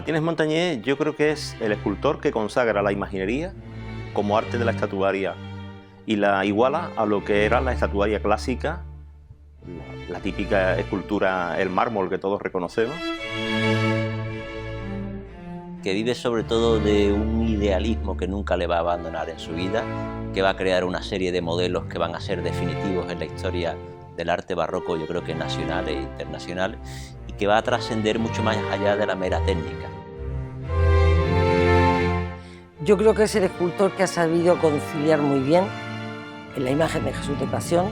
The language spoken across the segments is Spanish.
Martínez Montañés yo creo que es el escultor que consagra la imaginería como arte de la estatuaria y la iguala a lo que era la estatuaria clásica, la típica escultura, el mármol que todos reconocemos. Que vive sobre todo de un idealismo que nunca le va a abandonar en su vida, que va a crear una serie de modelos que van a ser definitivos en la historia del arte barroco, yo creo que nacional e internacional, y que va a trascender mucho más allá de la mera técnica. Yo creo que es el escultor que ha sabido conciliar muy bien en la imagen de Jesús de Pasión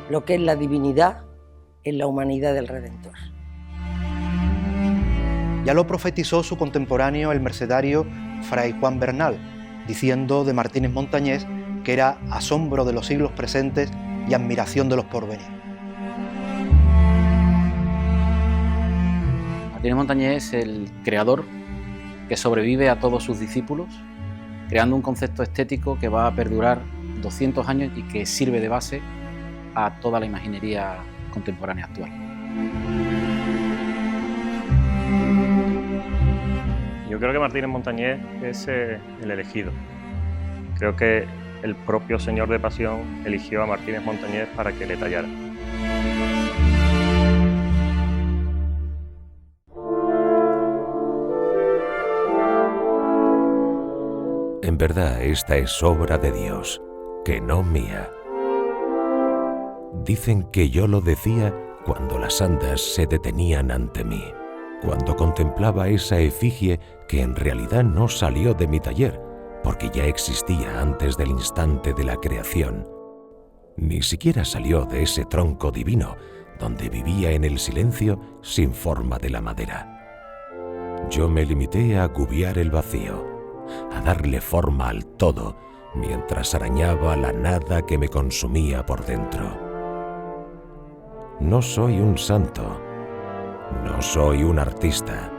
lo que es la divinidad en la humanidad del Redentor. Ya lo profetizó su contemporáneo, el mercedario Fray Juan Bernal, diciendo de Martínez Montañés que era asombro de los siglos presentes y admiración de los porvenir. Martínez Montañés es el creador que sobrevive a todos sus discípulos, creando un concepto estético que va a perdurar 200 años y que sirve de base a toda la imaginería contemporánea actual. Yo creo que Martínez Montañés es el elegido. Creo que el propio Señor de Pasión eligió a Martínez Montañés para que le tallara. En verdad, esta es obra de Dios, que no mía. Dicen que yo lo decía cuando las andas se detenían ante mí, cuando contemplaba esa efigie que en realidad no salió de mi taller, porque ya existía antes del instante de la creación. Ni siquiera salió de ese tronco divino, donde vivía en el silencio sin forma de la madera. Yo me limité a acubiar el vacío, a darle forma al todo, mientras arañaba la nada que me consumía por dentro. No soy un santo, no soy un artista,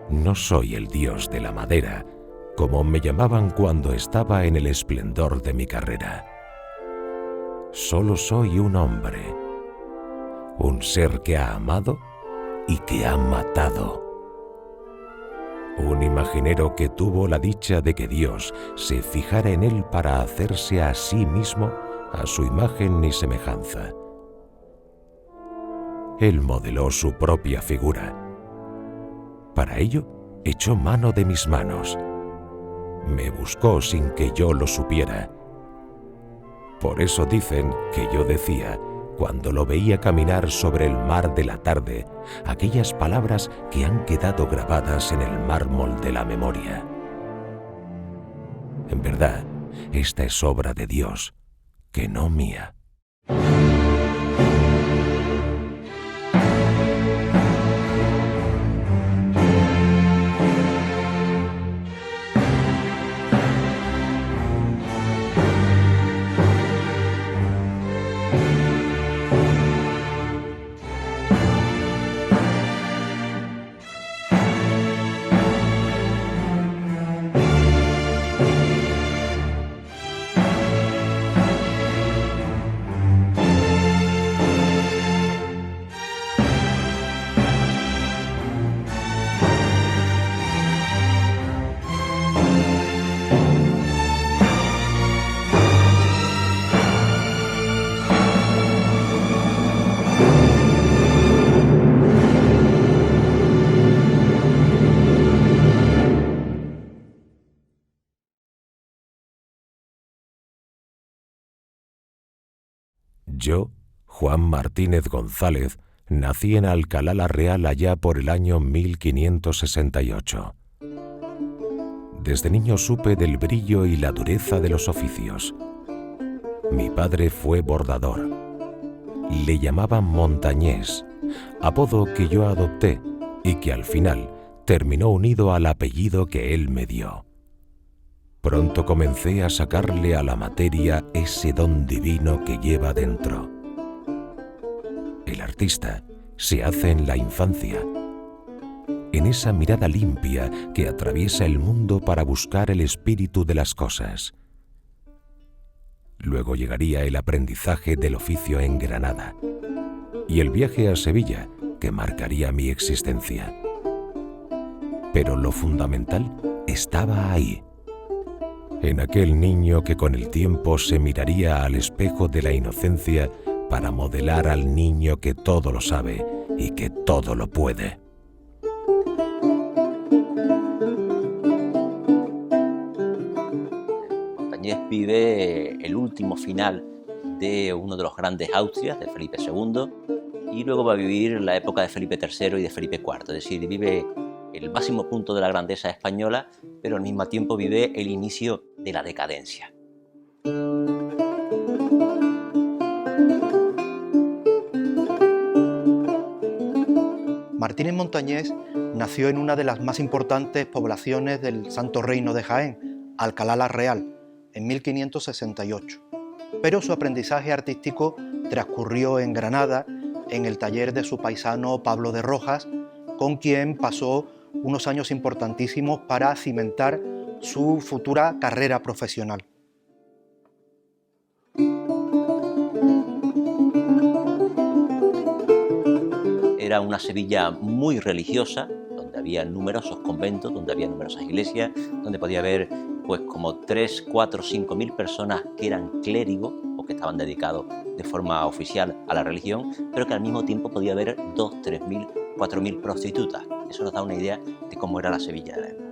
no soy el dios de la madera, como me llamaban cuando estaba en el esplendor de mi carrera. Solo soy un hombre, un ser que ha amado y que ha matado. Un imaginero que tuvo la dicha de que Dios se fijara en él para hacerse a sí mismo a su imagen y semejanza. Él modeló su propia figura. Para ello, echó mano de mis manos. Me buscó sin que yo lo supiera. Por eso dicen que yo decía, cuando lo veía caminar sobre el mar de la tarde, aquellas palabras que han quedado grabadas en el mármol de la memoria. En verdad, esta es obra de Dios, que no mía. Yo, Juan Martínez González, nací en Alcalá la Real allá por el año 1568. Desde niño supe del brillo y la dureza de los oficios. Mi padre fue bordador. Le llamaban Montañés, apodo que yo adopté y que al final terminó unido al apellido que él me dio. Pronto comencé a sacarle a la materia ese don divino que lleva dentro. El artista se hace en la infancia, en esa mirada limpia que atraviesa el mundo para buscar el espíritu de las cosas. Luego llegaría el aprendizaje del oficio en Granada y el viaje a Sevilla que marcaría mi existencia. pero lo fundamental estaba ahí, en aquel niño que con el tiempo se miraría al espejo de la inocencia para modelar al niño que todo lo sabe y que todo lo puede. Montañés vive el último final de uno de los grandes Austrias, de Felipe II, y luego va a vivir la época de Felipe III y de Felipe IV, es decir, vive el máximo punto de la grandeza española, pero al mismo tiempo vive el inicio de la decadencia. Martínez Montañés nació en una de las más importantes poblaciones del Santo Reino de Jaén, Alcalá la Real, en 1568. Pero su aprendizaje artístico transcurrió en Granada, en el taller de su paisano Pablo de Rojas, con quien pasó unos años importantísimos para cimentar su futura carrera profesional. Era una Sevilla muy religiosa, donde había numerosos conventos, donde había numerosas iglesias, donde podía haber pues como 3, 4, 5.000 personas que eran clérigos o que estaban dedicados de forma oficial a la religión, pero que al mismo tiempo podía haber 2, 3.000, 4.000 prostitutas. Eso nos da una idea de cómo era la Sevilla de la época.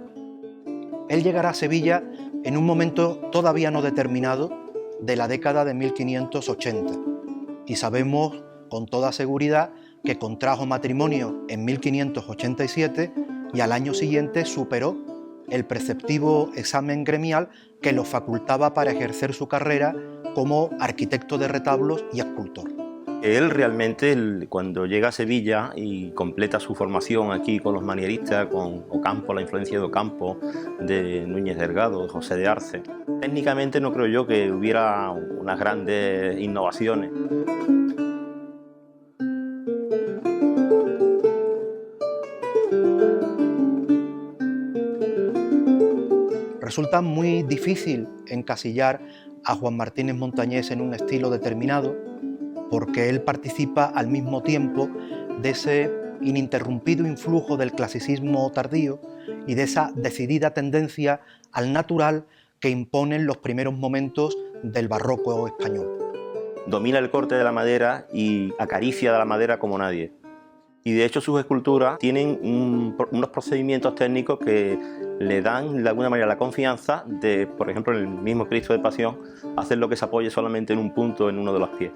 Él llegará a Sevilla en un momento todavía no determinado de la década de 1580 y sabemos con toda seguridad que contrajo matrimonio en 1587 y al año siguiente superó el preceptivo examen gremial que lo facultaba para ejercer su carrera como arquitecto de retablos y escultor. Él realmente, cuando llega a Sevilla y completa su formación aquí con los manieristas, con Ocampo, la influencia de Ocampo, de Núñez Delgado, de José de Arce, técnicamente no creo yo que hubiera unas grandes innovaciones. Resulta muy difícil encasillar a Juan Martínez Montañés en un estilo determinado, porque él participa al mismo tiempo de ese ininterrumpido influjo del clasicismo tardío y de esa decidida tendencia al natural que imponen los primeros momentos del barroco español. Domina el corte de la madera y acaricia de la madera como nadie. Y de hecho sus esculturas tienen unos procedimientos técnicos que le dan de alguna manera la confianza de, por ejemplo, en el mismo Cristo de Pasión, hacer lo que se apoye solamente en un punto en uno de los pies.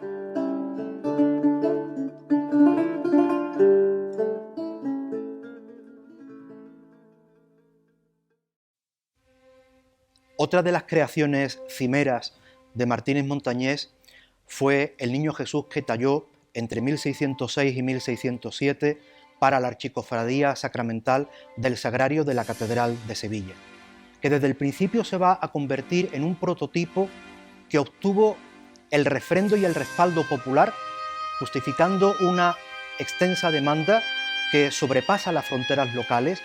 Otra de las creaciones cimeras de Martínez Montañés fue el Niño Jesús que talló entre 1606 y 1607 para la Archicofradía Sacramental del Sagrario de la Catedral de Sevilla, que desde el principio se va a convertir en un prototipo que obtuvo el refrendo y el respaldo popular, justificando una extensa demanda que sobrepasa las fronteras locales.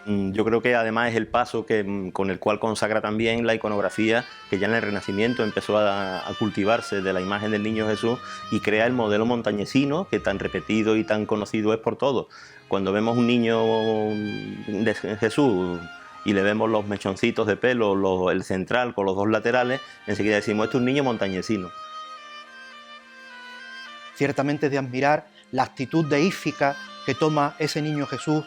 Yo creo que además es el paso con el cual consagra también la iconografía que ya en el Renacimiento empezó a cultivarse de la imagen del Niño Jesús y crea el modelo montañesino que tan repetido y tan conocido es por todos. Cuando vemos un niño de Jesús y le vemos los mechoncitos de pelo, el central con los dos laterales, enseguida decimos, esto es un niño montañesino. Ciertamente es de admirar la actitud deífica que toma ese Niño Jesús,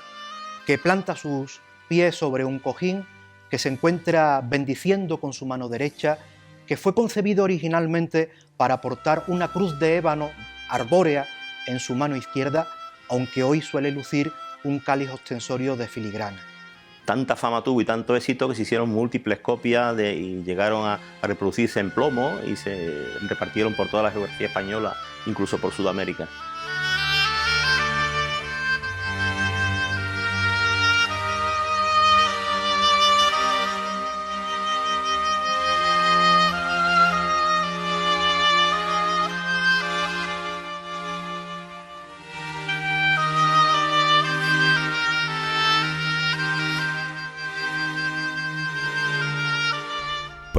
que planta sus pies sobre un cojín, que se encuentra bendiciendo con su mano derecha, que fue concebido originalmente para portar una cruz de ébano arbórea en su mano izquierda, aunque hoy suele lucir un cáliz ostensorio de filigrana. Tanta fama tuvo y tanto éxito que se hicieron múltiples copias y llegaron a reproducirse en plomo y se repartieron por toda la geografía española, incluso por Sudamérica.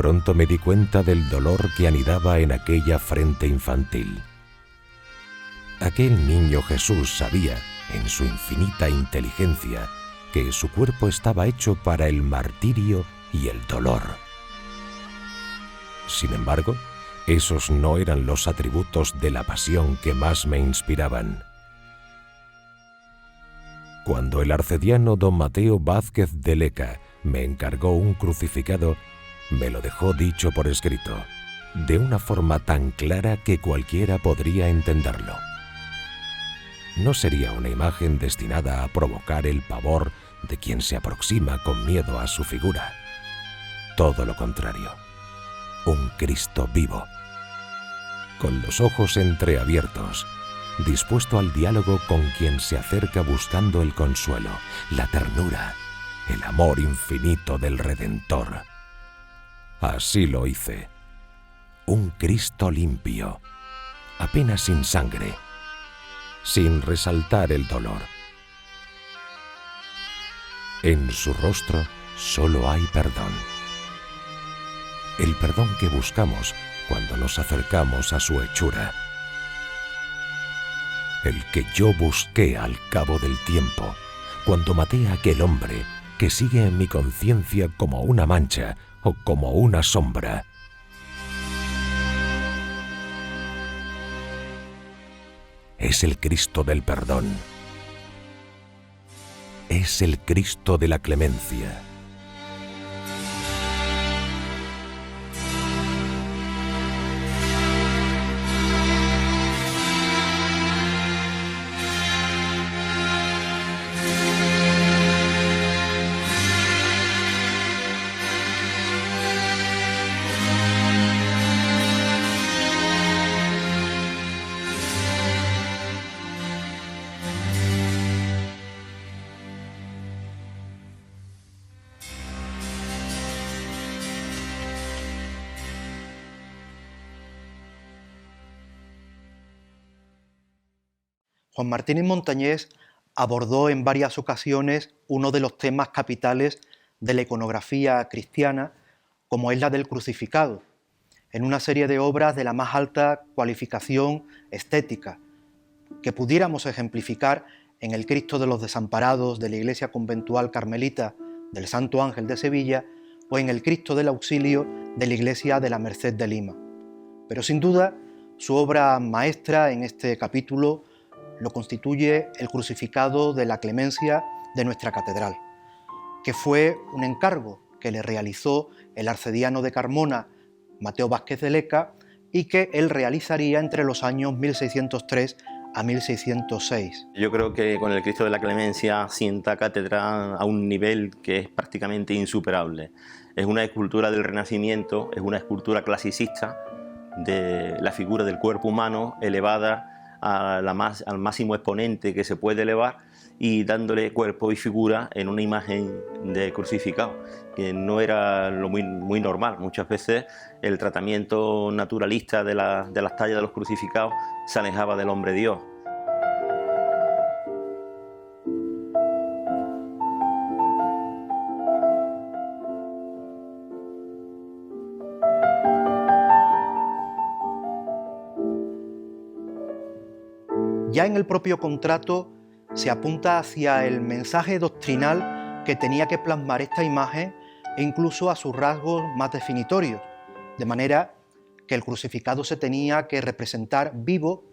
pronto me di cuenta del dolor que anidaba en aquella frente infantil. Aquel niño Jesús sabía, en su infinita inteligencia, que su cuerpo estaba hecho para el martirio y el dolor. Sin embargo, esos no eran los atributos de la pasión que más me inspiraban. Cuando el arcediano don Mateo Vázquez de Leca me encargó un crucificado, me lo dejó dicho por escrito, de una forma tan clara que cualquiera podría entenderlo. No sería una imagen destinada a provocar el pavor de quien se aproxima con miedo a su figura. Todo lo contrario, un Cristo vivo, con los ojos entreabiertos, dispuesto al diálogo con quien se acerca buscando el consuelo, la ternura, el amor infinito del Redentor. Así lo hice. Un Cristo limpio, apenas sin sangre, sin resaltar el dolor. En su rostro solo hay perdón. El perdón que buscamos cuando nos acercamos a su hechura. El que yo busqué al cabo del tiempo, cuando maté a aquel hombre que sigue en mi conciencia como una mancha o como una sombra. Es el Cristo del perdón. Es el Cristo de la clemencia. Juan Martínez Montañés abordó en varias ocasiones uno de los temas capitales de la iconografía cristiana, como es la del crucificado, en una serie de obras de la más alta cualificación estética, que pudiéramos ejemplificar en el Cristo de los Desamparados de la Iglesia Conventual Carmelita del Santo Ángel de Sevilla o en el Cristo del Auxilio de la Iglesia de la Merced de Lima. Pero sin duda, su obra maestra en este capítulo lo constituye el crucificado de la Clemencia de nuestra catedral, que fue un encargo que le realizó el arcediano de Carmona, Mateo Vázquez de Leca, y que él realizaría entre los años 1603 a 1606. Yo creo que con el Cristo de la Clemencia sienta cátedra a un nivel que es prácticamente insuperable. Es una escultura del Renacimiento, es una escultura clasicista de la figura del cuerpo humano elevada al máximo exponente que se puede elevar y dándole cuerpo y figura en una imagen de crucificado, que no era lo muy normal. Muchas veces el tratamiento naturalista de las tallas de los crucificados se alejaba del hombre Dios. Ya en el propio contrato se apunta hacia el mensaje doctrinal que tenía que plasmar esta imagen e incluso a sus rasgos más definitorios, de manera que el crucificado se tenía que representar vivo,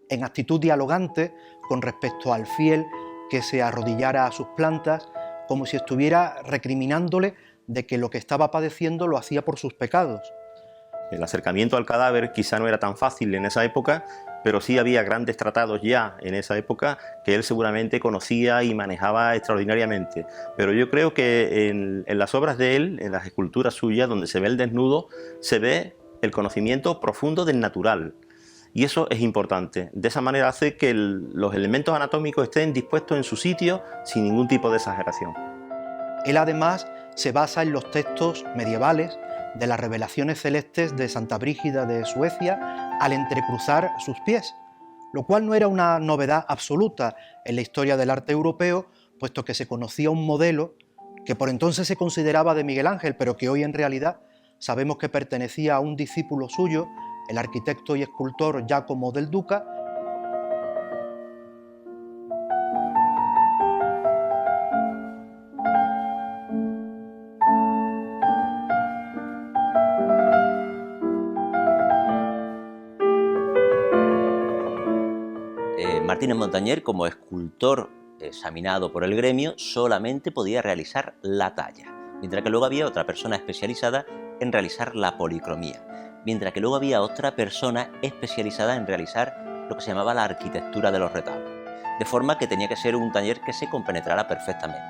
en actitud dialogante con respecto al fiel que se arrodillara a sus plantas, como si estuviera recriminándole de que lo que estaba padeciendo lo hacía por sus pecados. El acercamiento al cadáver quizá no era tan fácil en esa época, pero sí había grandes tratados ya en esa época que él seguramente conocía y manejaba extraordinariamente. Pero yo creo que en las obras de él, en las esculturas suyas, donde se ve el desnudo, se ve el conocimiento profundo del natural. Y eso es importante. De esa manera hace que los elementos anatómicos estén dispuestos en su sitio sin ningún tipo de exageración. Él además se basa en los textos medievales de las revelaciones celestes de Santa Brígida de Suecia al entrecruzar sus pies, lo cual no era una novedad absoluta en la historia del arte europeo, puesto que se conocía un modelo que por entonces se consideraba de Miguel Ángel, pero que hoy en realidad sabemos que pertenecía a un discípulo suyo, el arquitecto y escultor Giacomo del Duca. Martínez Montañés, como escultor examinado por el gremio, solamente podía realizar la talla, mientras que luego había otra persona especializada en realizar la policromía, mientras que luego había otra persona especializada en realizar lo que se llamaba la arquitectura de los retablos, de forma que tenía que ser un taller que se compenetrara perfectamente.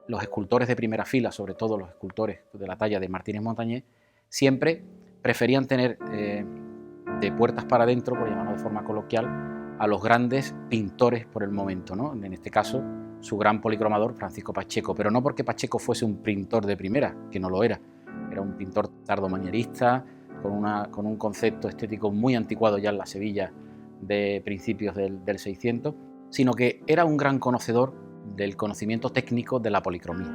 Los escultores de primera fila, sobre todo los escultores de la talla de Martínez Montañés, siempre preferían tener de puertas para adentro, por llamarlo de forma coloquial, a los grandes pintores por el momento, ¿no? En este caso, su gran policromador, Francisco Pacheco, pero no porque Pacheco fuese un pintor de primera, que no lo era. Era un pintor tardomanierista, con un concepto estético muy anticuado ya en la Sevilla de principios del 600, sino que era un gran conocedor del conocimiento técnico de la policromía.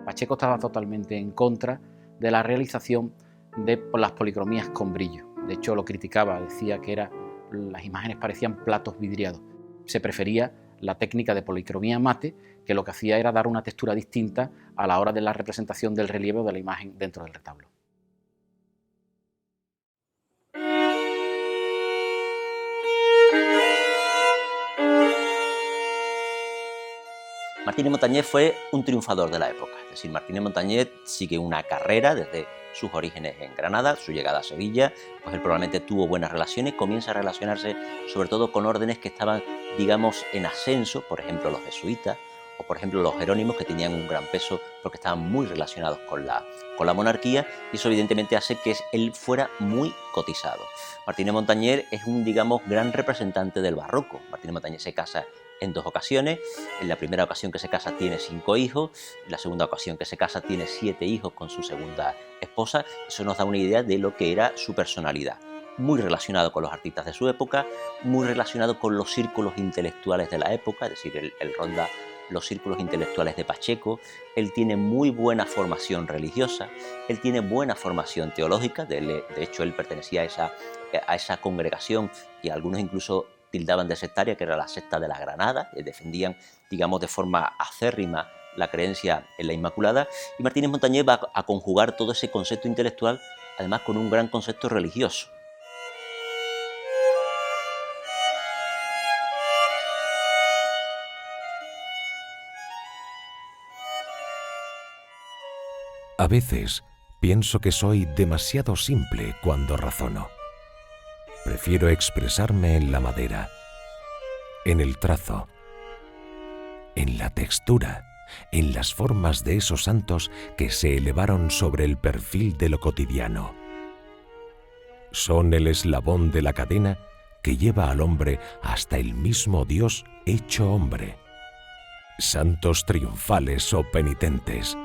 Pacheco estaba totalmente en contra de la realización de las policromías con brillo. De hecho, lo criticaba, decía que las imágenes parecían platos vidriados. Se prefería la técnica de policromía mate, que lo que hacía era dar una textura distinta a la hora de la representación del relieve o de la imagen dentro del retablo. Martínez Montañés fue un triunfador de la época, es decir, Martínez Montañés sigue una carrera desde sus orígenes en Granada, su llegada a Sevilla, pues él probablemente tuvo buenas relaciones, comienza a relacionarse sobre todo con órdenes que estaban, digamos, en ascenso, por ejemplo los jesuitas, o por ejemplo los jerónimos, que tenían un gran peso porque estaban muy relacionados con la monarquía, y eso evidentemente hace que él fuera muy cotizado. Martínez Montañés es un, digamos, gran representante del barroco. Martínez Montañés se casa en 2 ocasiones. En la primera ocasión que se casa tiene 5 hijos, en la segunda ocasión que se casa tiene 7 hijos con su segunda esposa. Eso nos da una idea de lo que era su personalidad. Muy relacionado con los artistas de su época, muy relacionado con los círculos intelectuales de la época, es decir, él ronda los círculos intelectuales de Pacheco. Él tiene muy buena formación religiosa, él tiene buena formación teológica, de hecho él pertenecía a esa congregación, y algunos incluso tildaban de sectaria, que era la secta de la Granada, y defendían, digamos, de forma acérrima la creencia en la Inmaculada, y Martínez Montañés va a conjugar todo ese concepto intelectual, además con un gran concepto religioso. A veces pienso que soy demasiado simple cuando razono. Prefiero expresarme en la madera, en el trazo, en la textura, en las formas de esos santos que se elevaron sobre el perfil de lo cotidiano. Son el eslabón de la cadena que lleva al hombre hasta el mismo Dios hecho hombre. Santos triunfales o penitentes,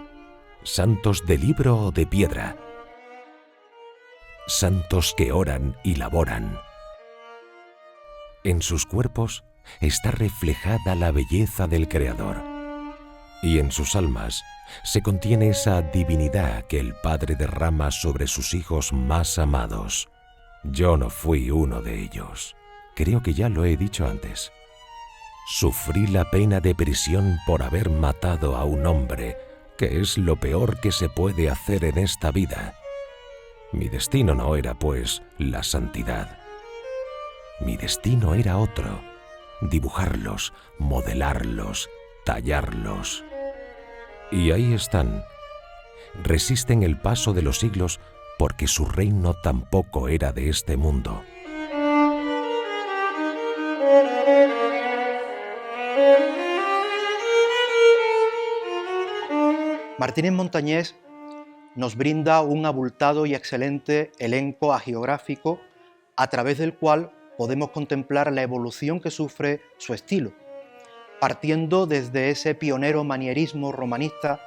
santos de libro o de piedra, santos que oran y laboran. En sus cuerpos está reflejada la belleza del Creador, y en sus almas se contiene esa divinidad que el Padre derrama sobre sus hijos más amados. Yo no fui uno de ellos. Creo que ya lo he dicho antes. Sufrí la pena de prisión por haber matado a un hombre, que es lo peor que se puede hacer en esta vida. Mi destino no era, pues, la santidad. Mi destino era otro: dibujarlos, modelarlos, tallarlos. Y ahí están. Resisten el paso de los siglos porque su reino tampoco era de este mundo. Martínez Montañés nos brinda un abultado y excelente elenco hagiográfico a través del cual podemos contemplar la evolución que sufre su estilo, partiendo desde ese pionero manierismo romanista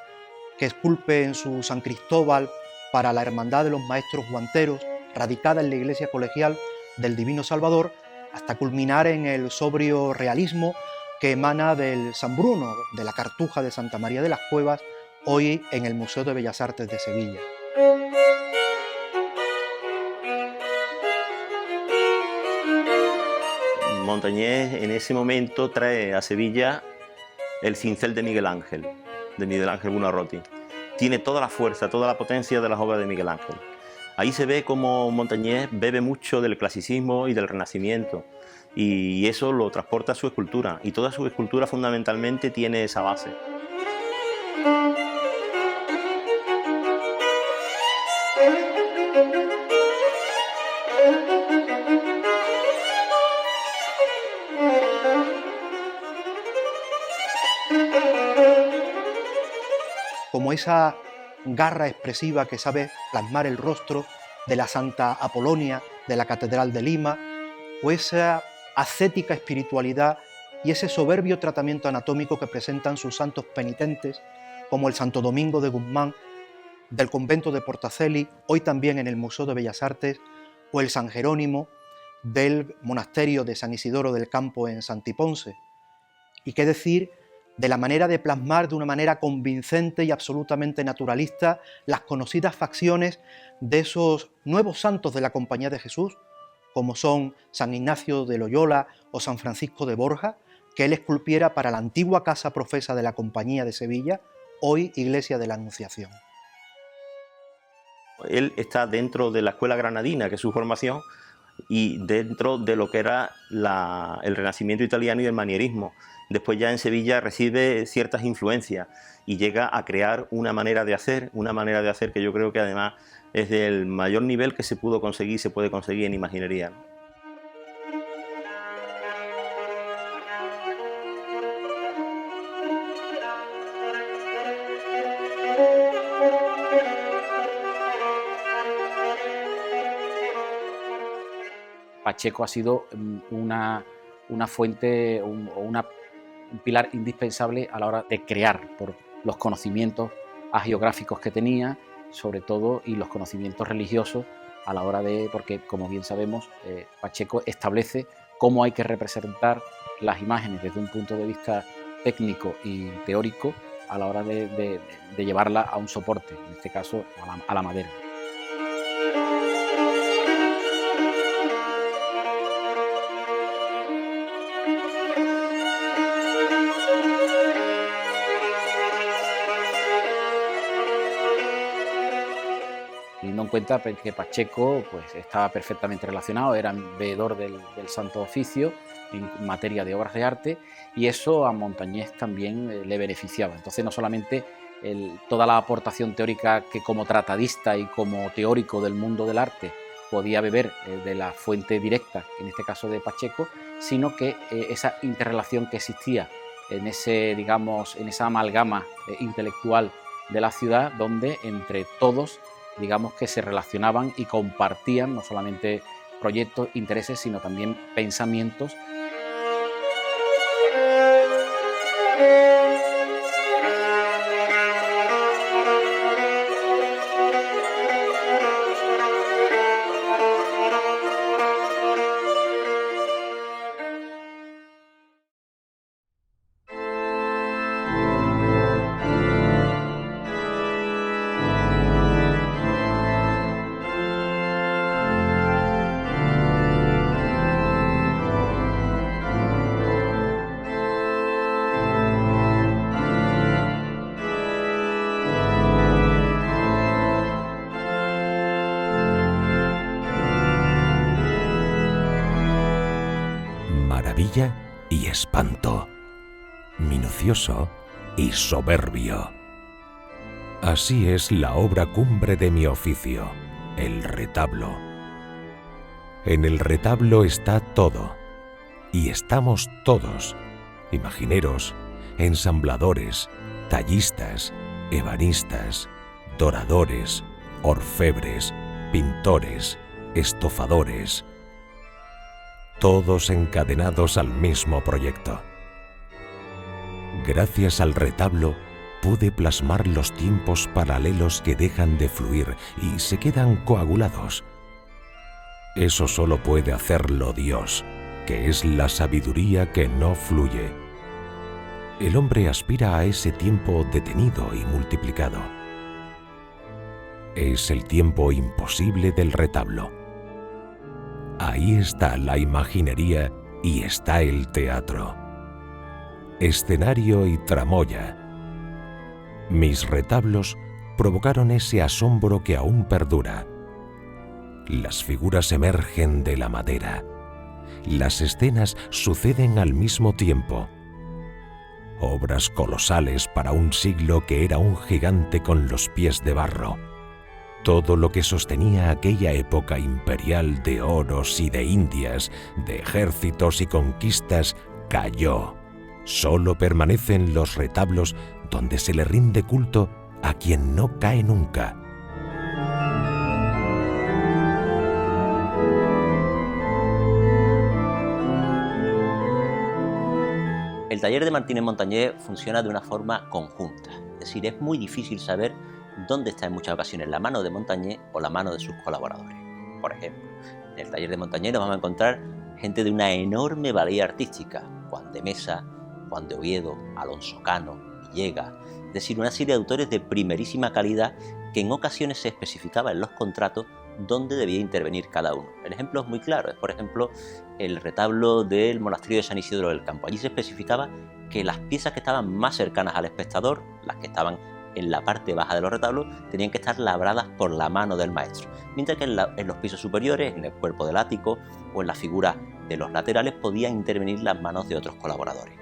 que esculpe en su San Cristóbal para la Hermandad de los Maestros Guanteros, radicada en la iglesia colegial del Divino Salvador, hasta culminar en el sobrio realismo que emana del San Bruno, de la Cartuja de Santa María de las Cuevas, hoy en el Museo de Bellas Artes de Sevilla. Montañés en ese momento trae a Sevilla el cincel de Miguel Ángel Buonarroti. Tiene toda la fuerza, toda la potencia de las obras de Miguel Ángel. Ahí se ve cómo Montañés bebe mucho del clasicismo y del Renacimiento, y eso lo transporta a su escultura, y toda su escultura fundamentalmente tiene esa base. Como esa garra expresiva que sabe plasmar el rostro de la Santa Apolonia de la Catedral de Lima, o esa ascética espiritualidad y ese soberbio tratamiento anatómico que presentan sus santos penitentes, como el Santo Domingo de Guzmán del convento de Portaceli, hoy también en el Museo de Bellas Artes, o el San Jerónimo del monasterio de San Isidoro del Campo en Santiponce. Y qué decir de la manera de plasmar de una manera convincente y absolutamente naturalista las conocidas facciones de esos nuevos santos de la Compañía de Jesús, como son San Ignacio de Loyola o San Francisco de Borja, que él esculpiera para la antigua casa profesa de la Compañía de Sevilla, hoy Iglesia de la Anunciación. Él está dentro de la escuela granadina, que es su formación, y dentro de lo que era el Renacimiento italiano y el manierismo. Después ya en Sevilla recibe ciertas influencias y llega a crear una manera de hacer que yo creo que además es del mayor nivel que se puede conseguir en imaginería, ¿no? Pacheco ha sido una fuente o un pilar indispensable a la hora de crear, por los conocimientos hagiográficos que tenía, sobre todo, y los conocimientos religiosos a la hora de, porque como bien sabemos, Pacheco establece cómo hay que representar las imágenes desde un punto de vista técnico y teórico a la hora de llevarla a un soporte, en este caso a la madera. Teniendo en cuenta que Pacheco pues, estaba perfectamente relacionado, era veedor del Santo Oficio en materia de obras de arte, y eso a Montañés también le beneficiaba. Entonces no solamente toda la aportación teórica que como tratadista y como teórico del mundo del arte podía beber de la fuente directa, en este caso de Pacheco, sino que esa interrelación que existía en esa amalgama intelectual de la ciudad, donde entre todos digamos que se relacionaban y compartían no solamente proyectos, intereses, sino también pensamientos. Maravilla y espanto, minucioso y soberbio. Así es la obra cumbre de mi oficio, el retablo. En el retablo está todo, y estamos todos, imagineros, ensambladores, tallistas, ebanistas, doradores, orfebres, pintores, estofadores, todos encadenados al mismo proyecto. Gracias al retablo pude plasmar los tiempos paralelos que dejan de fluir y se quedan coagulados. Eso solo puede hacerlo Dios, que es la sabiduría que no fluye, El hombre aspira a ese tiempo detenido y multiplicado. Es el tiempo imposible del retablo. Ahí está la imaginería y está el teatro. Escenario y tramoya. Mis retablos provocaron ese asombro que aún perdura. Las figuras emergen de la madera. Las escenas suceden al mismo tiempo. Obras colosales para un siglo que era un gigante con los pies de barro. Todo lo que sostenía aquella época imperial de oros y de indias, de ejércitos y conquistas, cayó. Solo permanecen los retablos donde se le rinde culto a quien no cae nunca. El taller de Martínez Montañés funciona de una forma conjunta, es decir, es muy difícil saber dónde está en muchas ocasiones la mano de Montañés o la mano de sus colaboradores. Por ejemplo, en el taller de Montañés nos vamos a encontrar gente de una enorme valía artística, Juan de Mesa, Juan de Oviedo, Alonso Cano, Villegas, es decir, una serie de autores de primerísima calidad que en ocasiones se especificaba en los contratos dónde debía intervenir cada uno. El ejemplo es muy claro, es por ejemplo el retablo del monasterio de San Isidro del Campo. Allí se especificaba que las piezas que estaban más cercanas al espectador, las que estaban en la parte baja de los retablos, tenían que estar labradas por la mano del maestro, mientras que en los pisos superiores, en el cuerpo del ático o en la figura de los laterales podían intervenir las manos de otros colaboradores.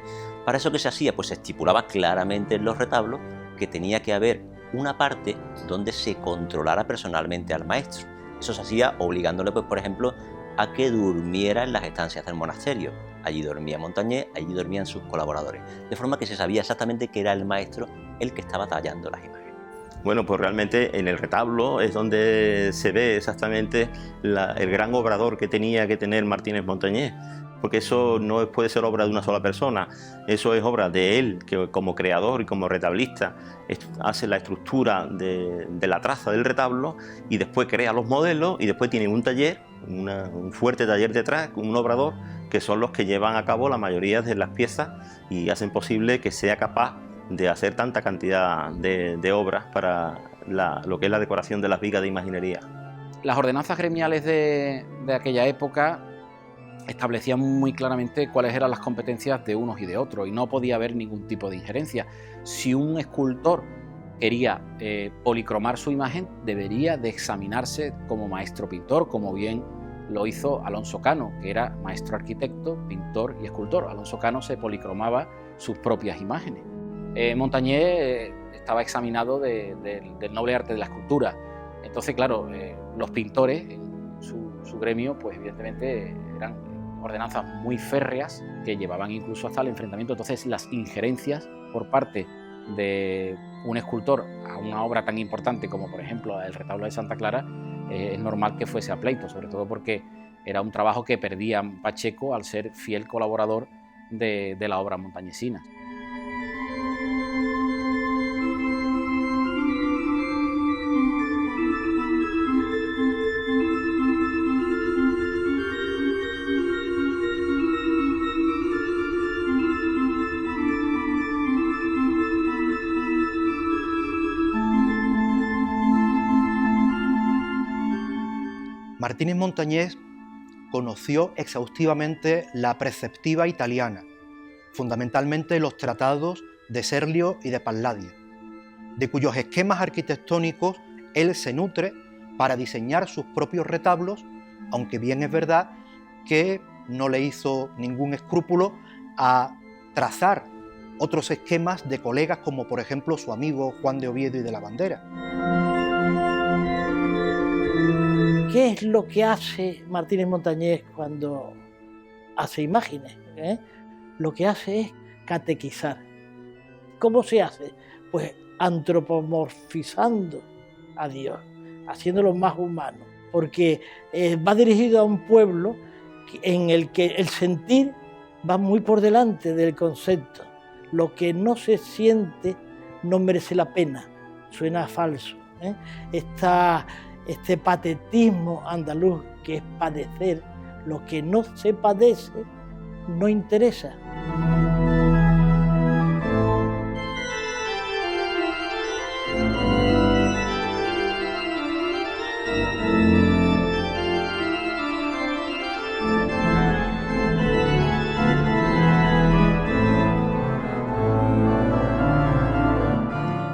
Para eso, ¿qué se hacía? Pues se estipulaba claramente en los retablos que tenía que haber una parte donde se controlara personalmente al maestro. Eso se hacía obligándole, pues, por ejemplo, a que durmiera en las estancias del monasterio. Allí dormía Montañés, allí dormían sus colaboradores, de forma que se sabía exactamente que era el maestro el que estaba tallando las imágenes. Bueno, pues realmente en el retablo es donde se ve exactamente el gran obrador que tenía que tener Martínez Montañés, porque eso no puede ser obra de una sola persona, eso es obra de él, que como creador y como retablista hace la estructura de la traza del retablo y después crea los modelos y después tiene un taller, un fuerte taller detrás, un obrador, que son los que llevan a cabo la mayoría de las piezas y hacen posible que sea capaz de hacer tanta cantidad de obras para lo que es la decoración de las vigas de imaginería. Las ordenanzas gremiales de aquella época establecían muy claramente cuáles eran las competencias de unos y de otros y no podía haber ningún tipo de injerencia. Si un escultor quería policromar su imagen, debería de examinarse como maestro pintor, como bien lo hizo Alonso Cano, que era maestro arquitecto, pintor y escultor. Alonso Cano se policromaba sus propias imágenes. Montañés estaba examinado del noble arte de la escultura. Entonces, claro, los pintores, en su gremio, pues evidentemente eran ordenanzas muy férreas que llevaban incluso hasta el enfrentamiento. Entonces, las injerencias por parte de un escultor a una obra tan importante como, por ejemplo, el retablo de Santa Clara, es normal que fuese a pleito, sobre todo porque era un trabajo que perdía Pacheco al ser fiel colaborador de la obra montañesina. Martínez Montañés conoció exhaustivamente la preceptiva italiana, fundamentalmente los tratados de Serlio y de Palladio, de cuyos esquemas arquitectónicos él se nutre para diseñar sus propios retablos, aunque bien es verdad que no le hizo ningún escrúpulo a trazar otros esquemas de colegas como por ejemplo su amigo Juan de Oviedo y de la Bandera. ¿Qué es lo que hace Martínez Montañés cuando hace imágenes? Lo que hace es catequizar. ¿Cómo se hace? Pues antropomorfizando a Dios, haciéndolo más humano, porque va dirigido a un pueblo en el que el sentir va muy por delante del concepto. Lo que no se siente no merece la pena, suena falso. Este patetismo andaluz que es padecer, lo que no se padece no interesa.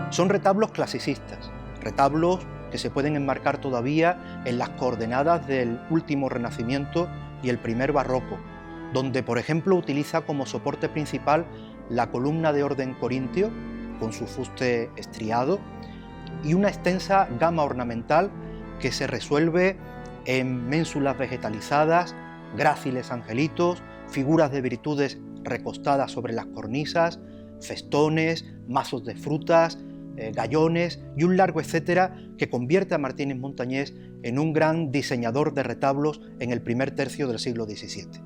Son retablos clasicistas, retablos que se pueden enmarcar todavía en las coordenadas del último Renacimiento y el primer Barroco, donde, por ejemplo, utiliza como soporte principal la columna de orden corintio, con su fuste estriado, y una extensa gama ornamental que se resuelve en ménsulas vegetalizadas, gráciles angelitos, figuras de virtudes recostadas sobre las cornisas, festones, mazos de frutas, gallones y un largo etcétera que convierte a Martínez Montañés en un gran diseñador de retablos en el primer tercio del siglo XVII.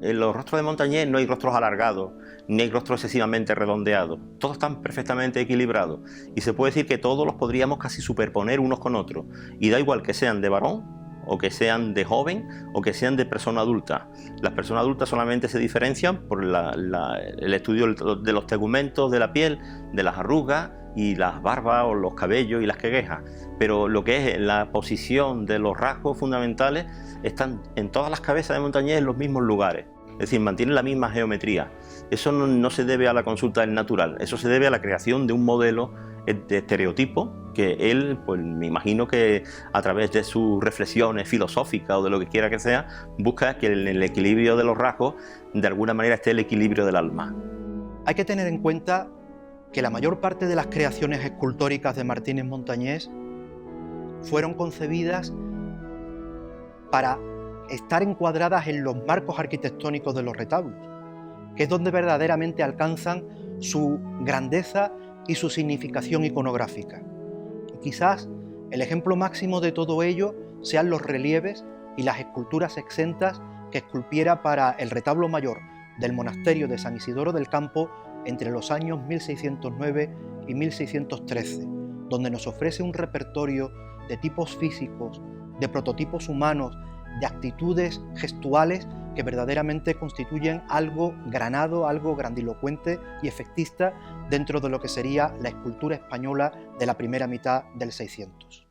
En los rostros de Montañés no hay rostros alargados, ni hay rostros excesivamente redondeados. Todos están perfectamente equilibrados y se puede decir que todos los podríamos casi superponer unos con otros. Y da igual que sean de varón, o que sean de joven, o que sean de persona adulta. Las personas adultas solamente se diferencian por el estudio de los tegumentos de la piel, de las arrugas y las barbas o los cabellos y las queguejas. Pero lo que es la posición de los rasgos fundamentales están en todas las cabezas de Montañés en los mismos lugares. Es decir, mantienen la misma geometría. Eso no se debe a la consulta del natural, eso se debe a la creación de un modelo de estereotipo que él, pues me imagino que a través de sus reflexiones filosóficas o de lo que quiera que sea, busca que en el equilibrio de los rasgos de alguna manera esté el equilibrio del alma. Hay que tener en cuenta que la mayor parte de las creaciones escultóricas de Martínez Montañés fueron concebidas para estar encuadradas en los marcos arquitectónicos de los retablos, que es donde verdaderamente alcanzan su grandeza y su significación iconográfica. Y quizás el ejemplo máximo de todo ello sean los relieves y las esculturas exentas que esculpiera para el retablo mayor del monasterio de San Isidoro del Campo entre los años 1609 y 1613, donde nos ofrece un repertorio de tipos físicos, de prototipos humanos, de actitudes gestuales que verdaderamente constituyen algo granado, algo grandilocuente y efectista dentro de lo que sería la escultura española de la primera mitad del 600.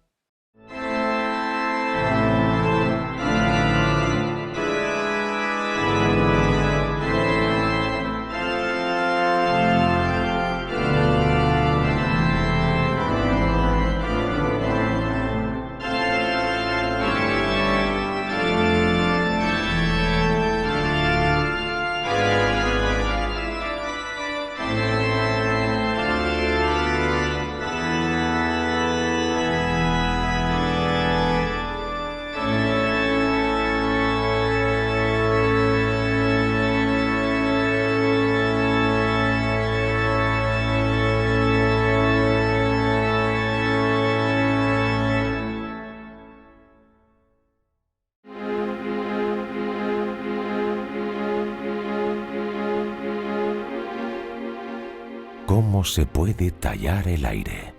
¿Cómo se puede tallar el aire?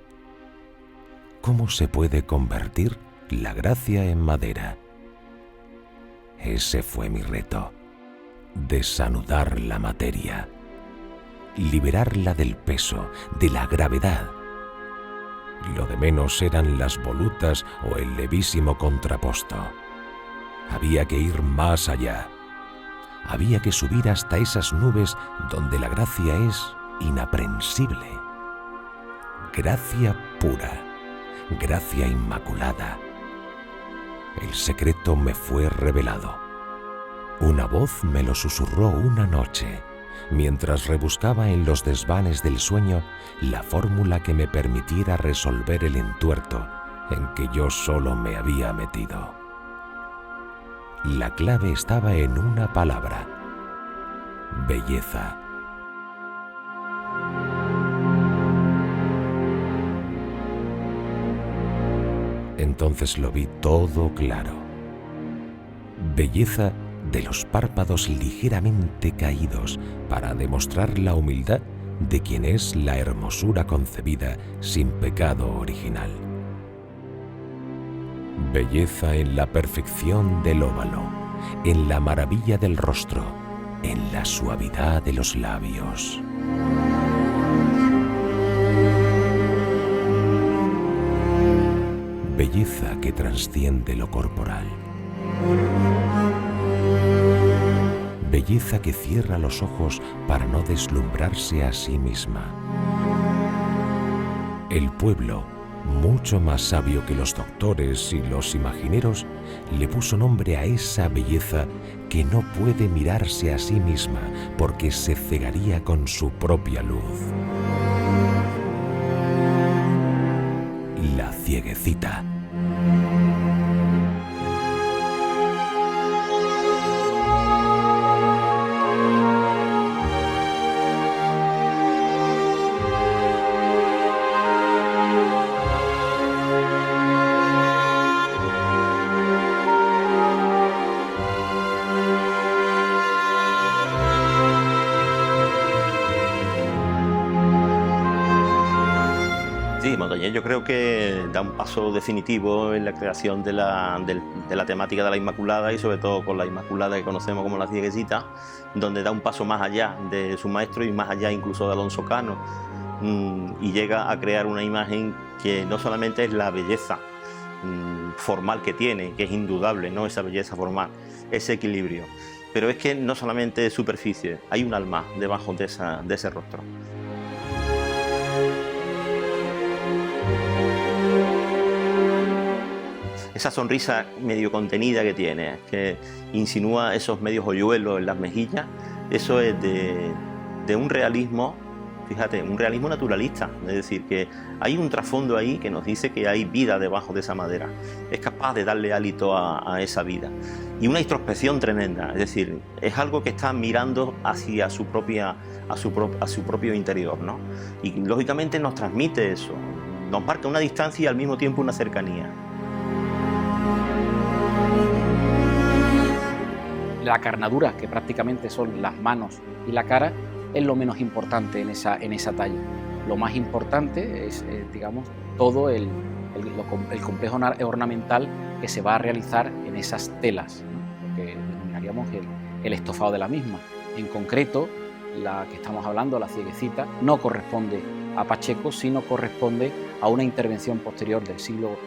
¿Cómo se puede convertir la gracia en madera? Ese fue mi reto: desanudar la materia, liberarla del peso, de la gravedad. Lo de menos eran las volutas o el levísimo contraposto. Había que ir más allá. Había que subir hasta esas nubes donde la gracia es inaprensible. Gracia pura, gracia inmaculada. El secreto me fue revelado. Una voz me lo susurró una noche, mientras rebuscaba en los desvanes del sueño la fórmula que me permitiera resolver el entuerto en que yo solo me había metido. La clave estaba en una palabra: belleza. Entonces lo vi todo claro. Belleza de los párpados ligeramente caídos para demostrar la humildad de quien es la hermosura concebida sin pecado original. Belleza en la perfección del óvalo, en la maravilla del rostro, en la suavidad de los labios. belleza que trasciende lo corporal. Belleza que cierra los ojos para no deslumbrarse a sí misma. El pueblo, mucho más sabio que los doctores y los imagineros, le puso nombre a esa belleza que no puede mirarse a sí misma porque se cegaría con su propia luz. La cieguecita. Sí, Montañés yo creo que da un paso definitivo en la creación de la temática de la Inmaculada y sobre todo con la Inmaculada que conocemos como la Cieguecita, donde da un paso más allá de su maestro y más allá incluso de Alonso Cano, y llega a crear una imagen que no solamente es la belleza formal que tiene, que es indudable, ¿no? Esa belleza formal, ese equilibrio, pero es que no solamente es superficie, hay un alma debajo de ese rostro. Esa sonrisa medio contenida que tiene, que insinúa esos medios hoyuelos en las mejillas, eso es de un realismo, fíjate, un realismo naturalista, es decir, que hay un trasfondo ahí que nos dice que hay vida debajo de esa madera, es capaz de darle hálito a esa vida. Y una introspección tremenda, es decir, es algo que está mirando hacia su propio interior, ¿no? Y lógicamente nos transmite eso, nos marca una distancia y al mismo tiempo una cercanía. La carnadura, que prácticamente son las manos y la cara, es lo menos importante en esa talla. Lo más importante es, digamos, todo el complejo ornamental que se va a realizar en esas telas, ¿no? Lo que denominaríamos el estofado de la misma. En concreto, la que estamos hablando, la Cieguecita, no corresponde a Pacheco, sino corresponde a una intervención posterior del siglo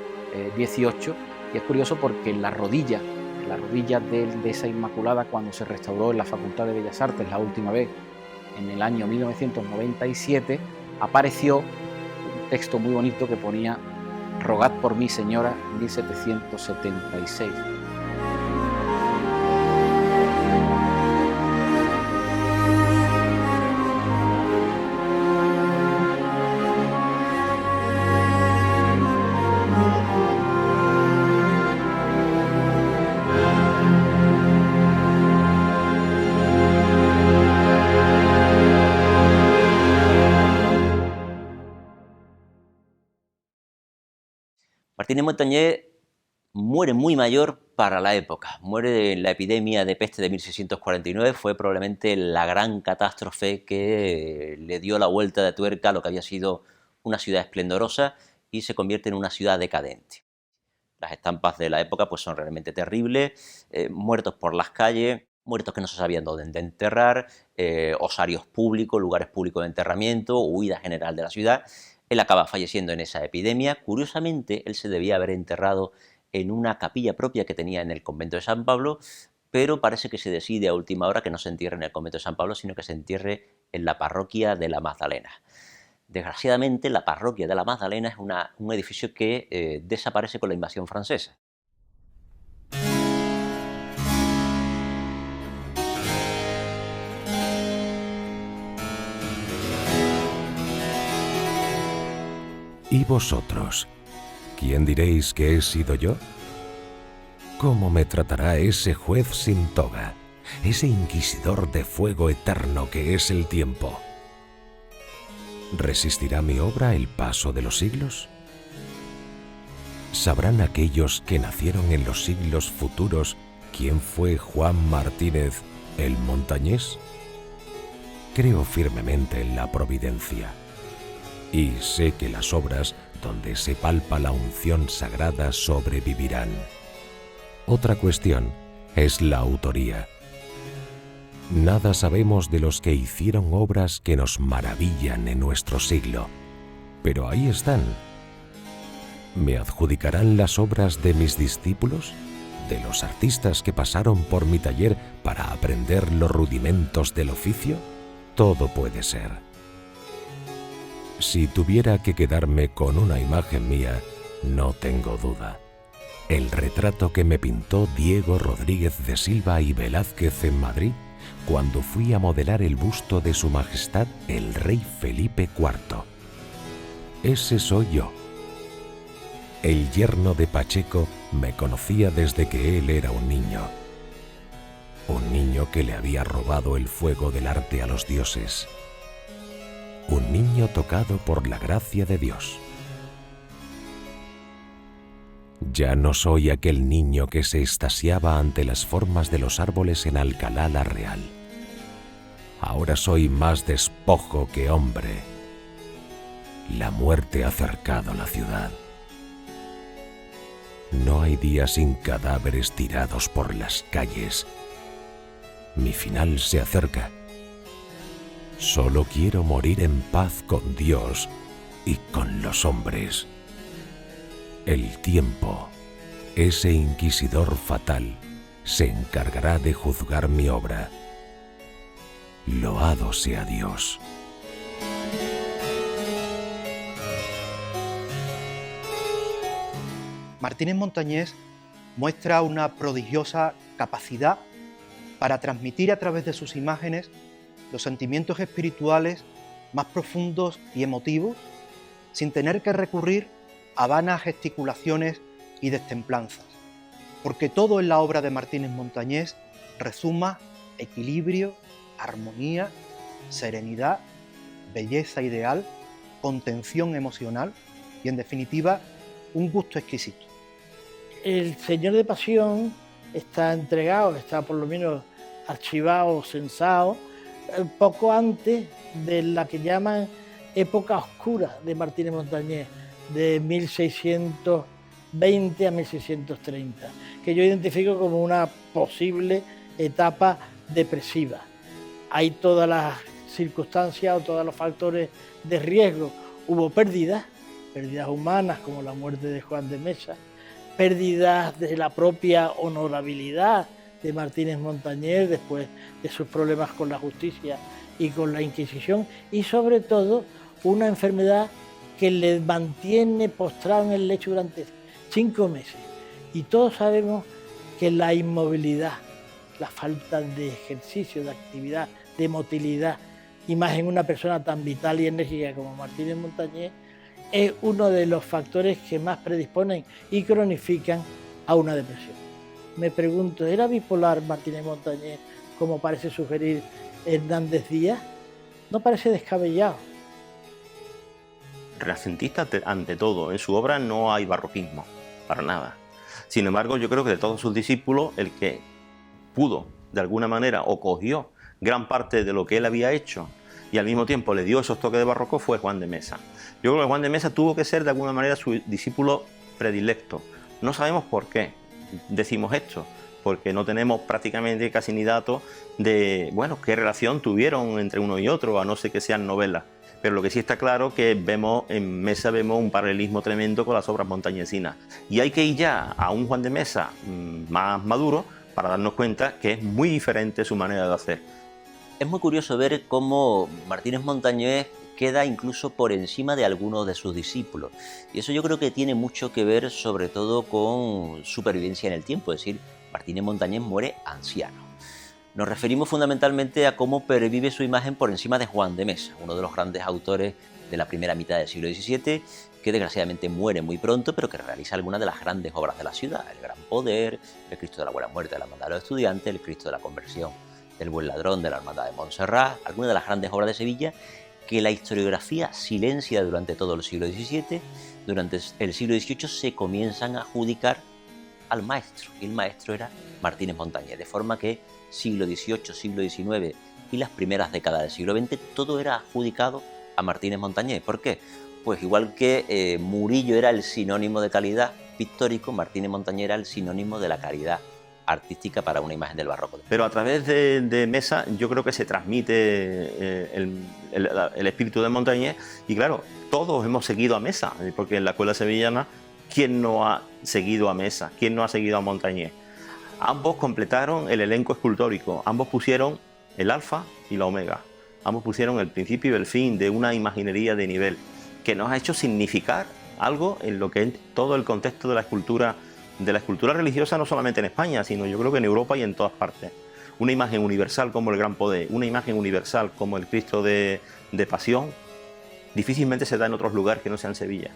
XVIII, y es curioso porque la rodilla de esa Inmaculada, cuando se restauró en la Facultad de Bellas Artes la última vez, en el año 1997, apareció un texto muy bonito que ponía «Rogad por mí, señora», 1776. Martínez Montañés muere muy mayor para la época, muere en la epidemia de peste de 1649, fue probablemente la gran catástrofe que le dio la vuelta de tuerca a lo que había sido una ciudad esplendorosa y se convierte en una ciudad decadente. Las estampas de la época pues son realmente terribles, muertos por las calles, muertos que no se sabían dónde enterrar, osarios públicos, lugares públicos de enterramiento, huida general de la ciudad. Él acaba falleciendo en esa epidemia. Curiosamente, él se debía haber enterrado en una capilla propia que tenía en el convento de San Pablo, pero parece que se decide a última hora que no se entierre en el convento de San Pablo, sino que se entierre en la parroquia de la Magdalena. Desgraciadamente, la parroquia de la Magdalena es un edificio que desaparece con la invasión francesa. ¿Y vosotros? ¿Quién diréis que he sido yo? ¿Cómo me tratará ese juez sin toga, ese inquisidor de fuego eterno que es el tiempo? ¿Resistirá mi obra el paso de los siglos? ¿Sabrán aquellos que nacieron en los siglos futuros quién fue Juan Martínez el Montañés? Creo firmemente en la providencia. Y sé que las obras donde se palpa la unción sagrada sobrevivirán. Otra cuestión es la autoría. Nada sabemos de los que hicieron obras que nos maravillan en nuestro siglo, pero ahí están. ¿Me adjudicarán las obras de mis discípulos? ¿De los artistas que pasaron por mi taller para aprender los rudimentos del oficio? Todo puede ser. Si tuviera que quedarme con una imagen mía, no tengo duda. El retrato que me pintó Diego Rodríguez de Silva y Velázquez en Madrid, cuando fui a modelar el busto de Su Majestad el Rey Felipe IV. Ese soy yo. El yerno de Pacheco me conocía desde que él era un niño. Un niño que le había robado el fuego del arte a los dioses. Un niño tocado por la gracia de Dios. Ya no soy aquel niño que se extasiaba ante las formas de los árboles en Alcalá la Real. Ahora soy más despojo que hombre. La muerte ha cercado la ciudad. No hay día sin cadáveres tirados por las calles. Mi final se acerca. Solo quiero morir en paz con Dios y con los hombres. El tiempo, ese inquisidor fatal, se encargará de juzgar mi obra. Loado sea Dios. Martínez Montañés muestra una prodigiosa capacidad para transmitir a través de sus imágenes los sentimientos espirituales más profundos y emotivos, sin tener que recurrir a vanas gesticulaciones y destemplanzas, porque todo en la obra de Martínez Montañés rezuma equilibrio, armonía, serenidad, belleza ideal, contención emocional y, en definitiva, un gusto exquisito. El Señor de Pasión está entregado, está por lo menos archivado, censado, poco antes de la que llaman época oscura de Martínez Montañés, de 1620 a 1630, que yo identifico como una posible etapa depresiva. Hay todas las circunstancias o todos los factores de riesgo. Hubo pérdidas humanas como la muerte de Juan de Mesa, pérdidas de la propia honorabilidad de Martínez Montañés después de sus problemas con la justicia y con la Inquisición, y sobre todo una enfermedad que le mantiene postrado en el lecho durante 5 meses. Y todos sabemos que la inmovilidad, la falta de ejercicio, de actividad, de motilidad, y más en una persona tan vital y enérgica como Martínez Montañés, es uno de los factores que más predisponen y cronifican a una depresión. Me pregunto, ¿era bipolar Martínez Montañés, como parece sugerir Hernández Díaz? No parece descabellado. Renacentista ante todo, en su obra no hay barroquismo, para nada. Sin embargo, yo creo que de todos sus discípulos, el que pudo, de alguna manera, o cogió gran parte de lo que él había hecho y al mismo tiempo le dio esos toques de barroco, fue Juan de Mesa. Yo creo que Juan de Mesa tuvo que ser de alguna manera su discípulo predilecto. No sabemos por qué decimos esto, porque no tenemos prácticamente casi ni datos de, bueno, qué relación tuvieron entre uno y otro, a no ser que sean novelas. Pero lo que sí está claro que vemos en Mesa un paralelismo tremendo con las obras montañesinas. Y hay que ir ya a un Juan de Mesa más maduro para darnos cuenta que es muy diferente su manera de hacer. Es muy curioso ver cómo Martínez Montañés queda incluso por encima de algunos de sus discípulos. Y eso yo creo que tiene mucho que ver sobre todo con supervivencia en el tiempo, es decir, Martínez Montañés muere anciano. Nos referimos fundamentalmente a cómo pervive su imagen por encima de Juan de Mesa, uno de los grandes autores de la primera mitad del siglo XVII, que desgraciadamente muere muy pronto, pero que realiza algunas de las grandes obras de la ciudad: El Gran Poder, El Cristo de la Buena Muerte de la Hermandad de los Estudiantes, El Cristo de la Conversión del Buen Ladrón de la Hermandad de Montserrat, algunas de las grandes obras de Sevilla que la historiografía silencia durante todo el siglo XVII. Durante el siglo XVIII se comienzan a adjudicar al maestro, y el maestro era Martínez Montañés, de forma que siglo XVIII, siglo XIX y las primeras décadas del siglo XX todo era adjudicado a Martínez Montañés. ¿Por qué? Pues igual que Murillo era el sinónimo de calidad pictórico, Martínez Montañés era el sinónimo de la calidad artística para una imagen del barroco. Pero a través de Mesa yo creo que se transmite el espíritu de Montañés, y claro, todos hemos seguido a Mesa, porque en la escuela sevillana ¿Quién no ha seguido a Mesa? ¿Quién no ha seguido a Montañés? Ambos completaron el elenco escultórico, ambos pusieron el alfa y la omega, ambos pusieron el principio y el fin de una imaginería de nivel que nos ha hecho significar algo en lo que es todo el contexto de la escultura religiosa, no solamente en España, sino yo creo que en Europa y en todas partes. Una imagen universal como el Gran Poder, una imagen universal como el Cristo de Pasión, difícilmente se da en otros lugares que no sean Sevilla.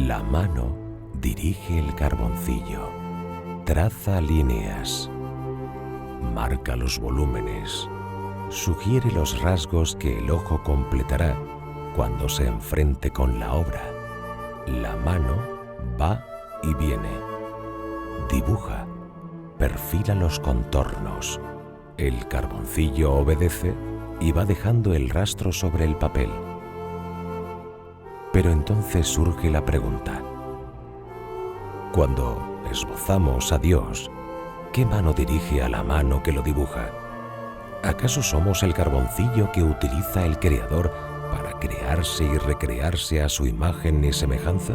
La mano dirige el carboncillo, traza líneas, marca los volúmenes, sugiere los rasgos que el ojo completará cuando se enfrente con la obra. La mano va y viene, dibuja, perfila los contornos. El carboncillo obedece y va dejando el rastro sobre el papel. Pero entonces surge la pregunta: cuando esbozamos a Dios, ¿qué mano dirige a la mano que lo dibuja? ¿Acaso somos el carboncillo que utiliza el Creador para crearse y recrearse a su imagen y semejanza?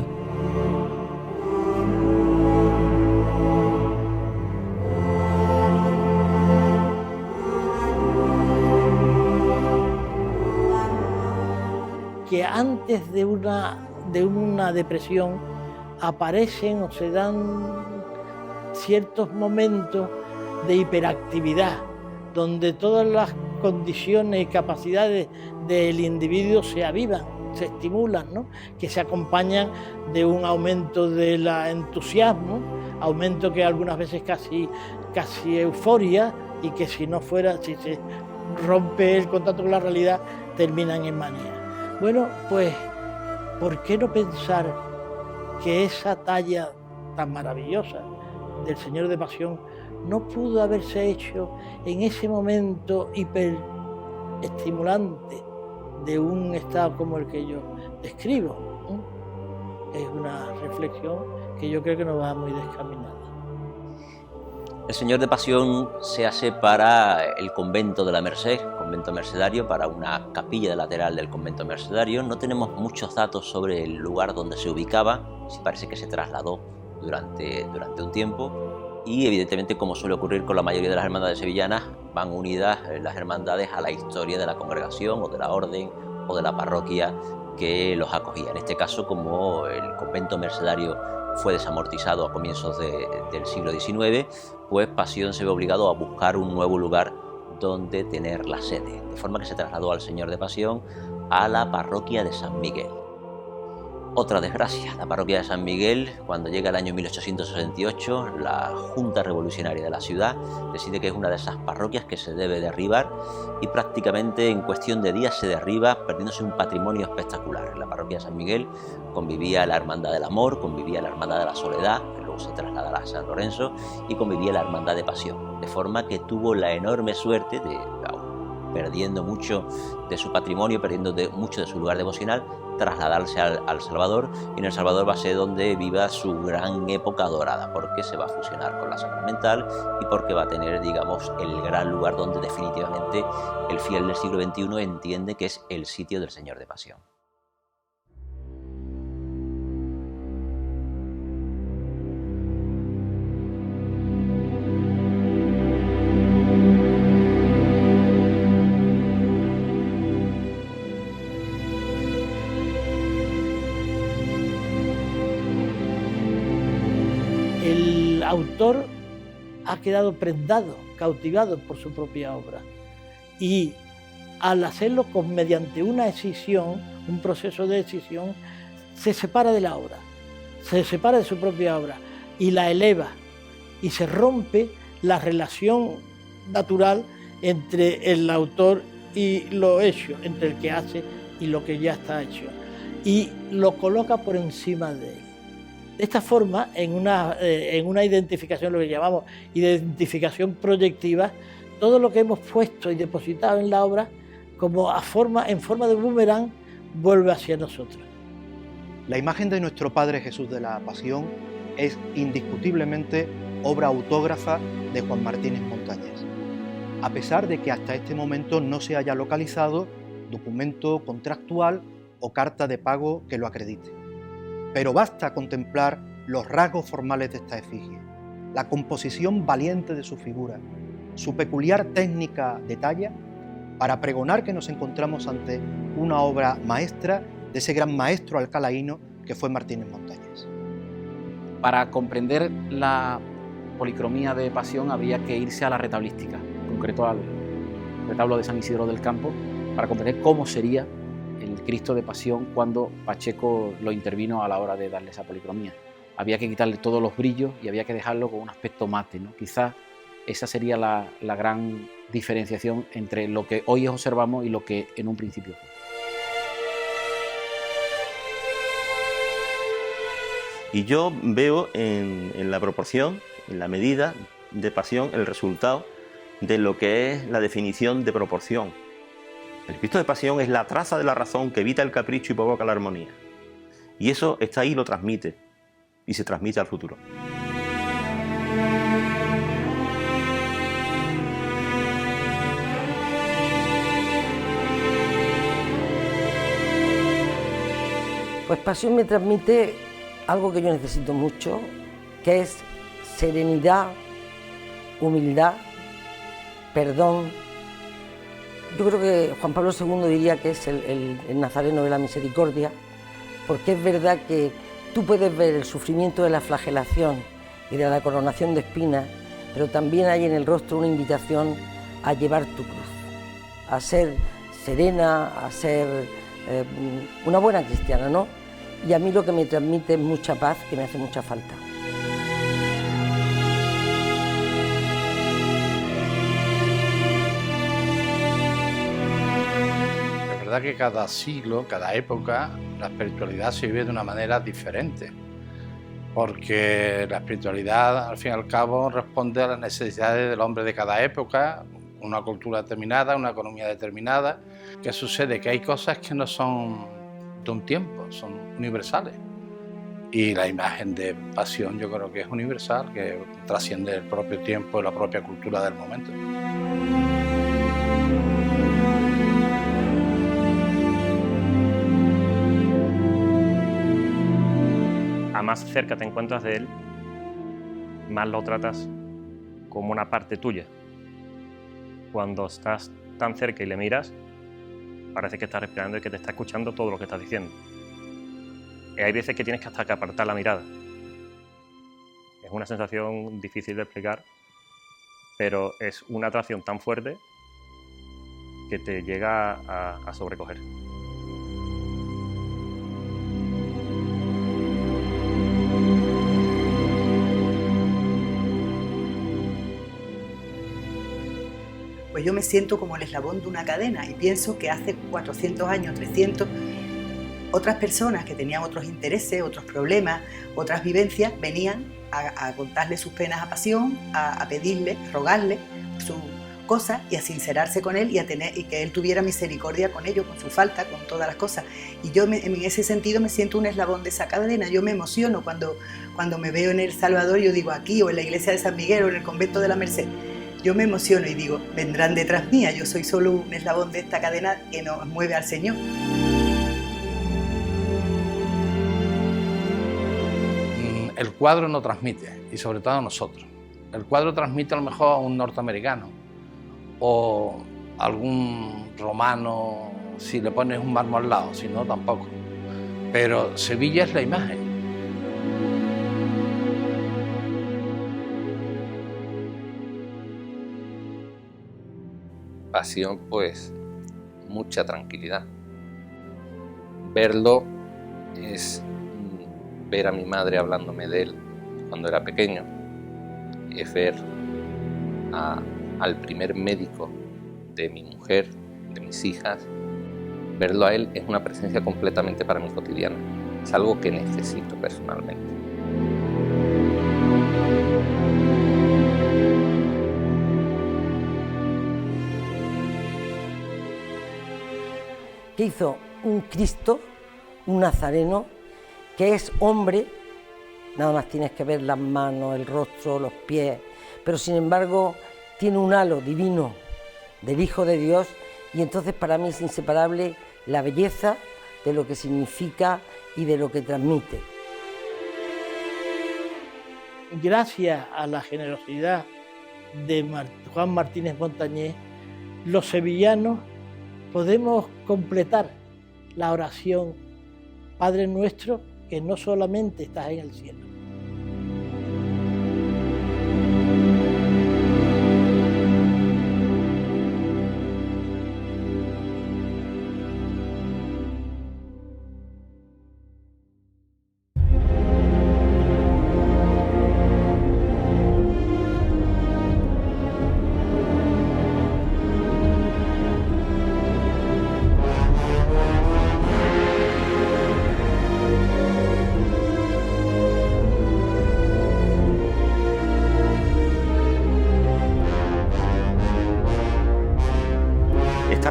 Que antes de una depresión aparecen o se dan ciertos momentos de hiperactividad, donde todas las condiciones y capacidades del individuo se avivan, se estimulan, ¿no? Que se acompañan de un aumento del entusiasmo, aumento que algunas veces casi euforia, y que si se rompe el contacto con la realidad, terminan en manía. Bueno, pues, ¿por qué no pensar que esa talla tan maravillosa del Señor de Pasión no pudo haberse hecho en ese momento hiperestimulante de un estado como el que yo describo? Es una reflexión que yo creo que no va muy descaminada. El Señor de Pasión se hace para el convento de la Merced, convento mercedario, para una capilla lateral del convento mercedario. No tenemos muchos datos sobre el lugar donde se ubicaba, sí parece que se trasladó durante un tiempo, y evidentemente, como suele ocurrir con la mayoría de las hermandades sevillanas, van unidas las hermandades a la historia de la congregación o de la orden o de la parroquia que los acogía. En este caso, como el convento mercedario fue desamortizado a comienzos del siglo XIX, pues Pasión se ve obligado a buscar un nuevo lugar donde tener la sede, de forma que se trasladó al Señor de Pasión a la parroquia de San Miguel. Otra desgracia, la parroquia de San Miguel, cuando llega el año 1868, la Junta Revolucionaria de la ciudad decide que es una de esas parroquias que se debe derribar, y prácticamente en cuestión de días se derriba, perdiéndose un patrimonio espectacular. En la parroquia de San Miguel convivía la Hermandad del Amor, convivía la Hermandad de la Soledad, que luego se trasladará a San Lorenzo, y convivía la Hermandad de Pasión, de forma que tuvo la enorme suerte de, perdiendo mucho de su patrimonio, perdiendo mucho de su lugar devocional, trasladarse al Salvador, y en El Salvador va a ser donde viva su gran época dorada, porque se va a fusionar con la sacramental y porque va a tener, digamos, el gran lugar donde definitivamente el fiel del siglo XXI entiende que es el sitio del Señor de Pasión. El autor ha quedado prendado, cautivado por su propia obra. Y al hacerlo mediante una escisión, un proceso de escisión, se separa de la obra, se separa de su propia obra y la eleva, y se rompe la relación natural entre el autor y lo hecho, entre el que hace y lo que ya está hecho, y lo coloca por encima de él. De esta forma, en una identificación, lo que llamamos identificación proyectiva, todo lo que hemos puesto y depositado en la obra, como en forma de boomerang, vuelve hacia nosotros. La imagen de nuestro Padre Jesús de la Pasión es indiscutiblemente obra autógrafa de Juan Martínez Montañés, a pesar de que hasta este momento no se haya localizado documento contractual o carta de pago que lo acredite. Pero basta contemplar los rasgos formales de esta efigie, la composición valiente de su figura, su peculiar técnica de talla, para pregonar que nos encontramos ante una obra maestra de ese gran maestro alcalaíno que fue Martínez Montañés. Para comprender la policromía de Pasión habría que irse a la retablística, en concreto al retablo de San Isidro del Campo, para comprender cómo sería el Cristo de Pasión cuando Pacheco lo intervino a la hora de darle esa policromía. Había que quitarle todos los brillos y había que dejarlo con un aspecto mate, ¿no? Quizás esa sería la gran diferenciación entre lo que hoy observamos y lo que en un principio fue. Y yo veo en la proporción, en la medida de Pasión, el resultado de lo que es la definición de proporción. El Cristo de Pasión es la traza de la razón que evita el capricho y provoca la armonía. Y eso está ahí, lo transmite, y se transmite al futuro. Pues Pasión me transmite algo que yo necesito mucho, que es serenidad, humildad, perdón. Yo creo que Juan Pablo II diría que es el nazareno de la misericordia, porque es verdad que tú puedes ver el sufrimiento de la flagelación y de la coronación de espinas, pero también hay en el rostro una invitación a llevar tu cruz, a ser serena, a ser una buena cristiana, ¿no? Y a mí lo que me transmite es mucha paz, que me hace mucha falta. Es verdad que cada siglo, cada época, la espiritualidad se vive de una manera diferente, porque la espiritualidad, al fin y al cabo, responde a las necesidades del hombre de cada época, una cultura determinada, una economía determinada. ¿Qué sucede? Que hay cosas que no son de un tiempo, son universales. Y la imagen de Pasión yo creo que es universal, que trasciende el propio tiempo y la propia cultura del momento. A más cerca te encuentras de él, más lo tratas como una parte tuya. Cuando estás tan cerca y le miras, parece que está respirando y que te está escuchando todo lo que estás diciendo. Y hay veces que tienes que hasta que apartar la mirada. Es una sensación difícil de explicar, pero es una atracción tan fuerte que te llega a sobrecoger. Pues yo me siento como el eslabón de una cadena y pienso que hace 400 años, 300, otras personas que tenían otros intereses, otros problemas, otras vivencias, venían a contarle sus penas a Pasión, a pedirle, a rogarle sus cosas y a sincerarse con él y que él tuviera misericordia con ellos, con su falta, con todas las cosas. Y yo en ese sentido me siento un eslabón de esa cadena. Yo me emociono cuando me veo en El Salvador, yo digo aquí, o en la iglesia de San Miguel, o en el convento de la Merced. Yo me emociono y digo, vendrán detrás mía, yo soy solo un eslabón de esta cadena que nos mueve al Señor. El cuadro no transmite, y sobre todo a nosotros. El cuadro transmite a lo mejor a un norteamericano o algún romano si le pones un mármol al lado, si no, tampoco. Pero Sevilla es la imagen. Pasión, pues mucha tranquilidad. Verlo es ver a mi madre hablándome de él cuando era pequeño, es ver al primer médico de mi mujer, de mis hijas. Verlo a él es una presencia completamente para mí cotidiana, es algo que necesito personalmente. Que hizo un Cristo, un nazareno, que es hombre, nada más tienes que ver las manos, el rostro, los pies, pero sin embargo tiene un halo divino del Hijo de Dios, y entonces para mí es inseparable la belleza de lo que significa y de lo que transmite. Gracias a la generosidad de Juan Martínez Montañés, los sevillanos podemos completar la oración Padre Nuestro, que no solamente estás en el cielo.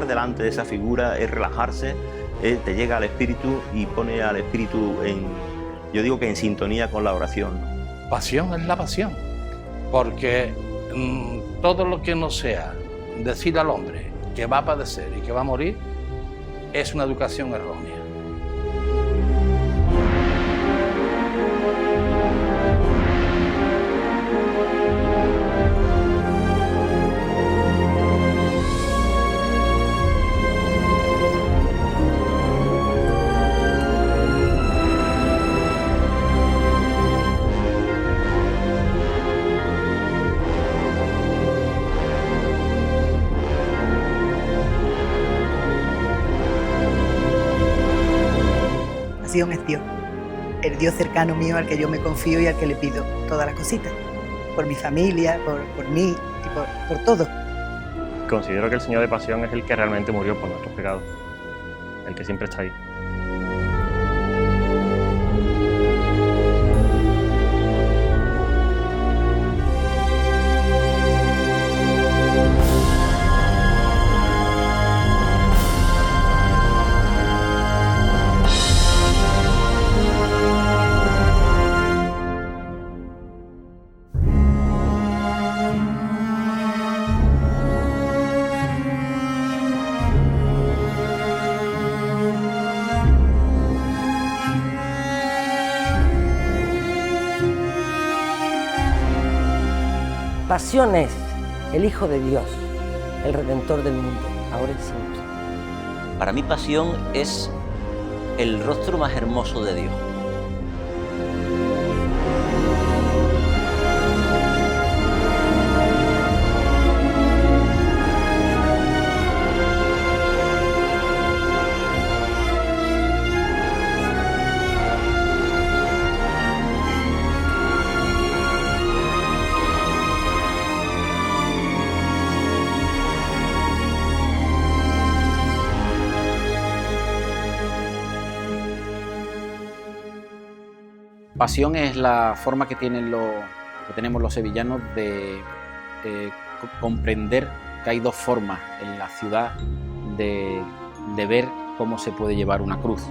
Delante de esa figura es relajarse, te llega al espíritu y pone al espíritu yo digo que en sintonía con la oración. Pasión es la pasión, porque todo lo que no sea decir al hombre que va a padecer y que va a morir es una educación errónea. Es Dios, el Dios cercano mío al que yo me confío y al que le pido todas las cositas, por mi familia, por mí y por todo. Considero que el Señor de Pasión es el que realmente murió por nuestros pecados, el que siempre está ahí. Pasión es el Hijo de Dios, el Redentor del mundo, ahora y siempre. Para mí Pasión es el rostro más hermoso de Dios. Pasión es la forma que tenemos los sevillanos de comprender que hay dos formas en la ciudad de ver cómo se puede llevar una cruz.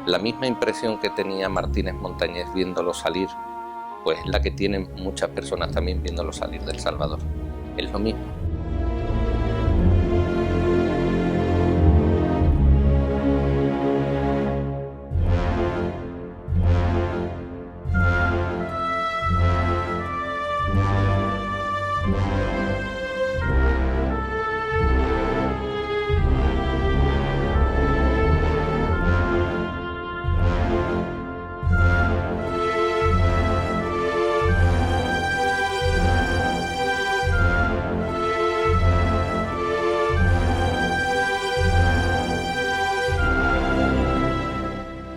La misma impresión que tenía Martínez Montañés viéndolo salir, pues la que tienen muchas personas también viéndolo salir del Salvador. Es lo mismo.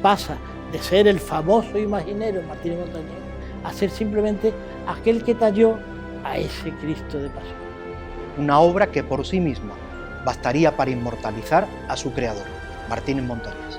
pasa de ser el famoso imaginero Martínez Montañés a ser simplemente aquel que talló a ese Cristo de Pasión. Una obra que por sí misma bastaría para inmortalizar a su creador, Martínez Montañés.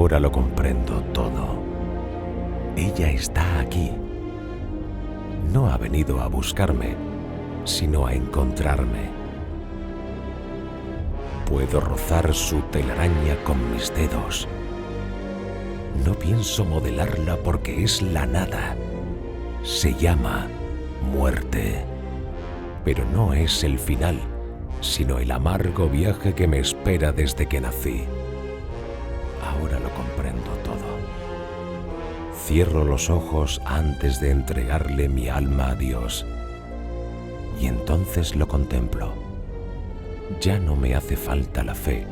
Ahora lo comprendo todo. Ella está aquí. No ha venido a buscarme, sino a encontrarme. Puedo rozar su telaraña con mis dedos. No pienso modelarla porque es la nada. Se llama muerte. Pero no es el final, sino el amargo viaje que me espera desde que nací. Ahora lo comprendo todo. Cierro los ojos antes de entregarle mi alma a Dios. Y entonces lo contemplo. Ya no me hace falta la fe,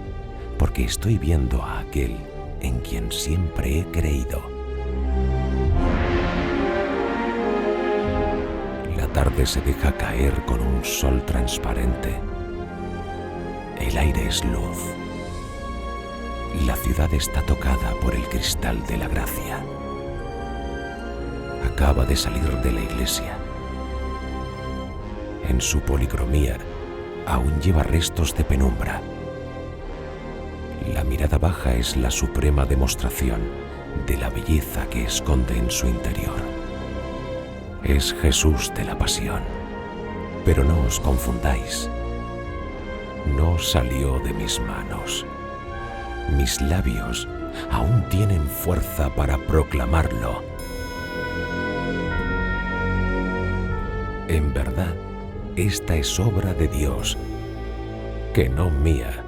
porque estoy viendo a aquel en quien siempre he creído. La tarde se deja caer con un sol transparente. El aire es luz. La ciudad está tocada por el cristal de la gracia. Acaba de salir de la iglesia. En su policromía aún lleva restos de penumbra. La mirada baja es la suprema demostración de la belleza que esconde en su interior. Es Jesús de la Pasión. Pero no os confundáis. No salió de mis manos. Mis labios aún tienen fuerza para proclamarlo. En verdad, esta es obra de Dios, que no mía.